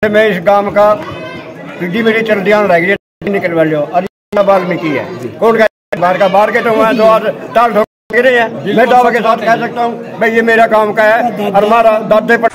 मैं इस गांव का पीढ़ी मेरी चलदियां रह गई निकल वाले वाल्मीकि है कौन बाहर के तो वहाँ तो आज टाल ठोक गिरे हैं। मैं दावा के साथ कह सकता हूँ भाई ये मेरा गांव का है और हमारा दादे पर।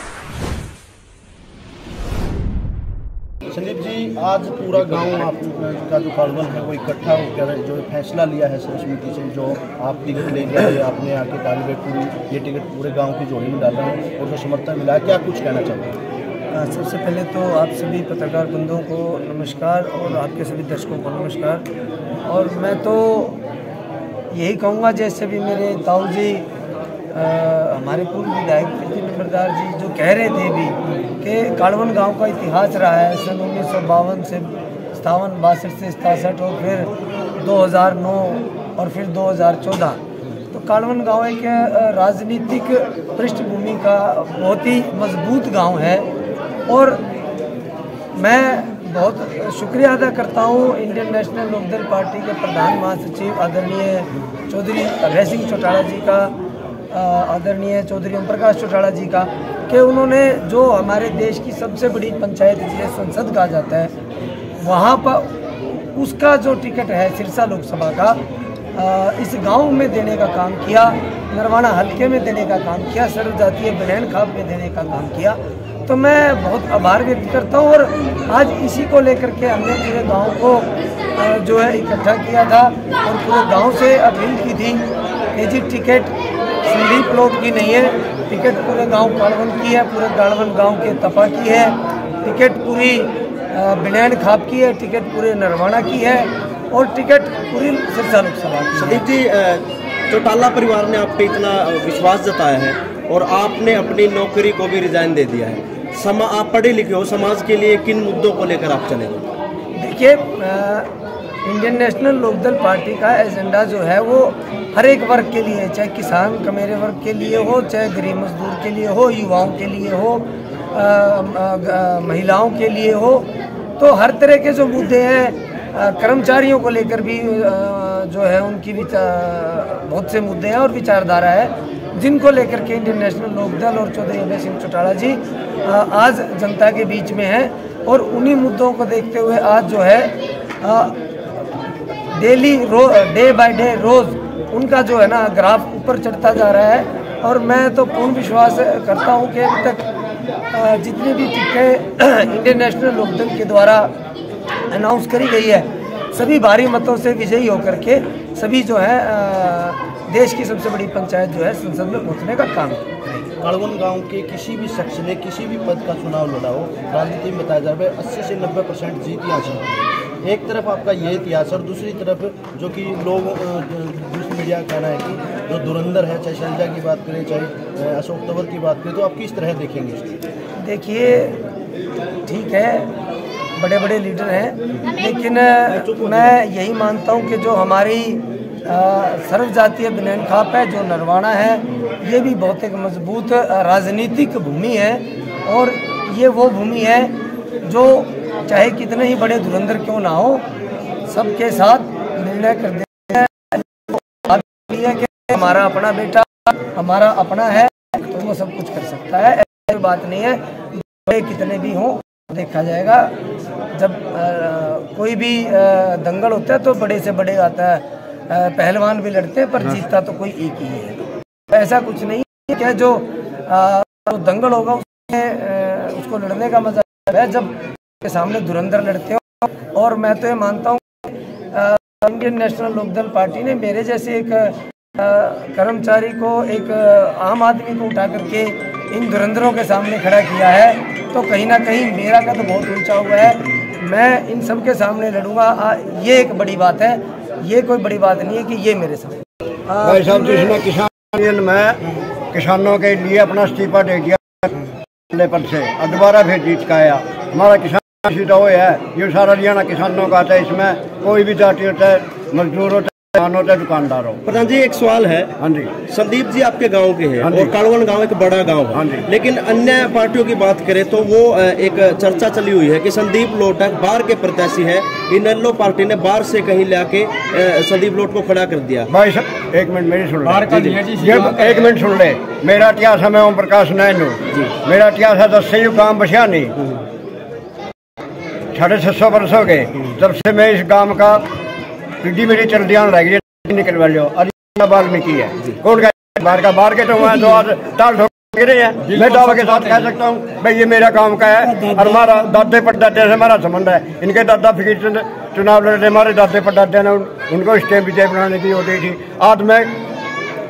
संदीप जी, आज पूरा गांव आपका जो कालवन है वो इकट्ठा होकर जो फैसला लिया है समिति से, जो आप टिकट ले गए आपने आके तालिबे पूरी ये टिकट पूरे गांव की जोड़ी में डाला है और जो समर्थन मिला, क्या कुछ कहना चाहते हैं? सबसे पहले तो आप सभी पत्रकार बंधुओं को नमस्कार और आपके सभी दर्शकों को नमस्कार। और मैं तो यही कहूँगा, जैसे भी मेरे ताऊ जी हमारे पूर्व विधायक प्रीति नंबरदार जी जो कह रहे थे भी कि कालवन गांव का इतिहास रहा है सन 1952 से 57, 62 से 67 और फिर 2009 और फिर 2014। तो कालवन गांव एक राजनीतिक पृष्ठभूमि का बहुत ही मजबूत गांव है। और मैं बहुत शुक्रिया अदा करता हूँ इंडियन नेशनल लोकदल पार्टी के प्रधान महासचिव आदरणीय चौधरी अभय सिंह चौटाला जी का, आदरणीय चौधरी ओम प्रकाश चौटाला जी का, कि उन्होंने जो हमारे देश की सबसे बड़ी पंचायत जिसे संसद कहा जाता है वहाँ पर उसका जो टिकट है सिरसा लोकसभा का इस गांव में देने का काम किया, नरवाना हल्के में देने का काम किया, सर्वजातीय बनैन खाप में देने का काम किया। तो मैं बहुत आभार व्यक्त करता हूँ। और आज इसी को लेकर के हमने पूरे गांव को जो है इकट्ठा किया था और पूरे गांव से अपील की थी कि जी टिकट संदीप लोग की नहीं है, टिकट पूरे गांव कालवन की है, पूरे कालवन गांव के तपा की है, टिकट पूरी बनैन खाप की है, टिकट पूरे नरवाना की है और टिकट पूरी सिरसा लोकसभा की। संदीप जी, चौटाला परिवार ने आप पे इतना विश्वास जताया है और आपने अपनी नौकरी को भी रिजाइन दे दिया है। आप पढ़े लिखे हो, समाज के लिए किन मुद्दों को लेकर आप चलेंगे? देखिए, इंडियन नेशनल लोकदल पार्टी का एजेंडा जो है वो हर एक वर्ग के लिए, चाहे किसान कमेरे वर्ग के लिए हो, चाहे गरीब मजदूर के लिए हो, युवाओं के लिए हो, महिलाओं के लिए हो, तो हर तरह के जो मुद्दे हैं, कर्मचारियों को लेकर भी जो है उनकी बहुत से मुद्दे हैं और विचारधारा है जिनको लेकर के इंडियन नेशनल लोकदल और चौधरी अभय सिंह चौटाला जी आज जनता के बीच में हैं। और उन्हीं मुद्दों को देखते हुए आज जो है डे बाय डे रोज़ उनका जो है ना ग्राफ ऊपर चढ़ता जा रहा है। और मैं तो पूर्ण विश्वास करता हूं कि अभी तक जितनी भी टिकटें इंडियन नेशनल लोकदल के द्वारा अनाउंस करी गई है, सभी भारी मतों से विजयी होकर के सभी जो है देश की सबसे बड़ी पंचायत जो है संसद में पहुंचने का काम करेगी। कालवन गांव के किसी भी शख्स ने किसी भी पद का चुनाव लड़ा हो, राजनीति में बताया जा रहा है 80 से 90% जीत हासिल की। एक तरफ आपका ये इतिहास और दूसरी तरफ जो कि लोग दूसरी मीडिया का कहना है कि जो धुरंधर है, चाहे शैलजा की बात करें चाहे अशोक तंवर की बात करें, तो आप किस तरह देखेंगे इसको? देखिए, ठीक है, बड़े बड़े लीडर हैं, लेकिन मैं यही मानता हूं कि जो हमारी सर्वजातीय बनैन खाप है, जो नरवाना है, ये भी बहुत एक मजबूत राजनीतिक भूमि है। और ये वो भूमि है जो चाहे कितने ही बड़े धुरंधर क्यों ना हो, सबके साथ निर्णय कर देते हैं कि हमारा अपना बेटा हमारा अपना है तो वो सब कुछ कर सकता है। ऐसी बात नहीं है, बड़े कितने भी हों देखा जाएगा। जब कोई भी दंगल होता है तो बड़े से बड़े आता है, पहलवान भी लड़ते हैं पर जीतता तो कोई एक ही है। ऐसा कुछ नहीं है क्या, जो दंगल होगा उसमें उसको लड़ने का मजा है जब के सामने धुरंधर लड़ते हो। और मैं तो ये मानता हूँ इंडियन नेशनल लोकदल पार्टी ने मेरे जैसे एक कर्मचारी को, एक आम आदमी को उठा करके इन धुरंधरों के सामने खड़ा किया है, तो कहीं ना कहीं मेरा कद बहुत ऊंचा हुआ है। मैं इन सब के सामने लड़ूंगा, ये एक बड़ी बात है। ये कोई बड़ी बात नहीं है कि ये मेरे सामने भाई साहब जिसने किसान में किसानों के लिए अपना इस्तीफा दे दिया पद से और दोबारा फिर जीत का आया। हमारा किसान सीधा वो है, ये सारा हरियाणा किसानों का आता है। इसमें कोई भी जाति होता है, मजदूर होता है, होता है, दुकानदार हो। प्रधान जी, एक सवाल है। हाँ जी, संदीप जी आपके गांव के हैं और कालवन गांव एक बड़ा गांव है। हाँ जी, लेकिन अन्य पार्टियों की बात करें तो वो एक चर्चा चली हुई है कि संदीप लोटक बाहर के प्रत्याशी है। इनेलो पार्टी ने बाहर से कहीं लाके संदीप लोट को खड़ा कर दिया। भाई साहब एक मिनट मेरी सुन ले, एक मिनट सुन ले। मेरा इतिहास है, मैं ओम प्रकाश नैन हूँ। मेरा इतिहास है 10 से काम बसिया नहीं 650 वर्ष हो गए जब से मैं इस गांव का पीढ़ी मेरी चलती आने लगी निकल वाले वाल्मीकि है। कौन बाहर के तो वहाँ तो आज ताल ठोक गिरे हैं। मैं दावा के साथ कह सकता हूँ भाई ये मेरा गांव का है और हमारा दादे परदादे से हमारा संबंध है। इनके दादा फकीर चुनाव लड़े थे, हमारे दादे परदादे ने उनको स्टेम विजय बनाने की होती थी। आज मैं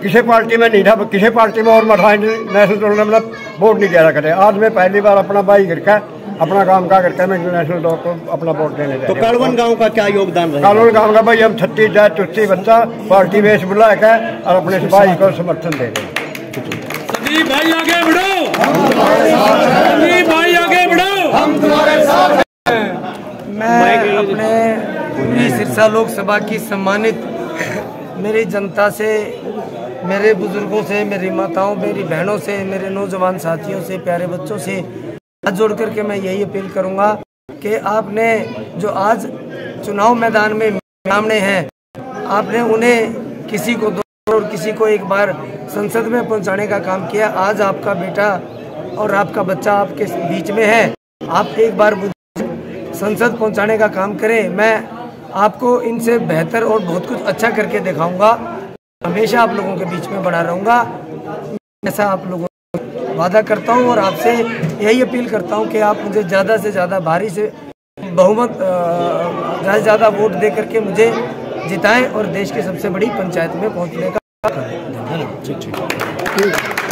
किसी पार्टी में नहीं था, किसी पार्टी में और मठा नेशनल मतलब वोट नहीं दिया करे। आज मैं पहली बार अपना भाई करके अपना काम का करके मैं नेशनल दौर को अपना वोट देने तो कालवन गांव का क्या योगदान रहा? कालवन गांव का भाई हम 36 जात 34 बच्चा पार्टी वेश बुला के और अपने भाई को समर्थन दे रहे हैं। सभी भाई आगे बढ़ो, सभी भाई आगे बढ़ो, हम तुम्हारे साथ हैं। मैं अपने पूरी सिरसा लोकसभा की सम्मानित मेरी जनता से, मेरे बुजुर्गों से, मेरी माताओं, मेरी बहनों से, मेरे नौजवान साथियों से, प्यारे बच्चों से हाथ जोड़ करके मैं यही अपील करूंगा कि आपने जो आज चुनाव मैदान में सामने हैं, आपने उन्हें किसी को 2 और किसी को 1 बार संसद में पहुंचाने का काम किया। आज आपका बेटा और आपका बच्चा आपके बीच में है, आप 1 बार संसद पहुंचाने का काम करें। मैं आपको इनसे बेहतर और बहुत कुछ अच्छा करके दिखाऊंगा। हमेशा आप लोगों के बीच में बना रहूँगा, ऐसा आप लोगों को वादा करता हूँ। और आपसे यही अपील करता हूँ कि आप मुझे ज़्यादा से ज़्यादा भारी से बहुमत ज़्यादा से ज़्यादा वोट दे करके मुझे जिताएं और देश की सबसे बड़ी पंचायत में पहुँचने का ठीक।